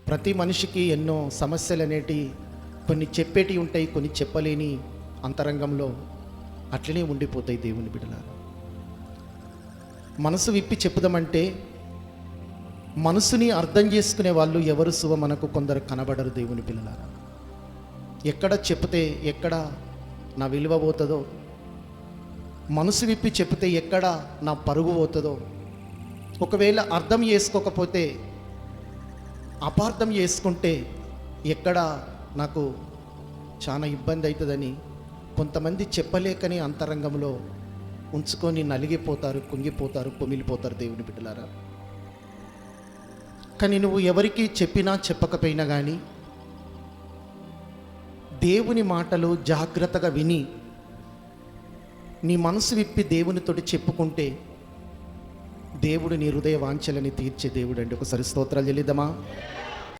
ప్రతి మనిషికి ఎన్నో సమస్యలు అనేటివి కొన్ని చెప్పేటివి ఉంటాయి, కొన్ని చెప్పలేని అంతరంగంలో అట్లనే ఉండిపోతాయి. దేవుని బిడ్డలారా, మనసు విప్పి చెప్పుదామంటే మనసుని అర్థం చేసుకునే వాళ్ళు ఎవరు మనకు కొందరు కనబడరు. దేవుని పిల్లలారా, ఎక్కడ చెప్తే ఎక్కడ నా విలువ పోతుందో, మనసు విప్పి చెప్తే ఎక్కడ నా పరుగు పోతుందో, ఒకవేళ అర్థం చేసుకోకపోతే అపార్థం చేసుకుంటే ఎక్కడ నాకు చాలా ఇబ్బంది అవుతుందని కొంతమంది చెప్పలేకని అంతరంగంలో ఉంచుకొని నలిగిపోతారు, కుంగిపోతారు, కుమిలిపోతారు. దేవుని బిడ్డలారా, కానీ నువ్వు ఎవరికి చెప్పినా చెప్పకపోయినా కానీ దేవుని మాటలు జాగ్రత్తగా విని నీ మనసు విప్పి దేవునితోటి చెప్పుకుంటే దేవుడు నీ హృదయ వాంఛలని తీర్చే దేవుడు అండి. ఒకసారి స్తోత్రాలు చెల్లిద్దామా?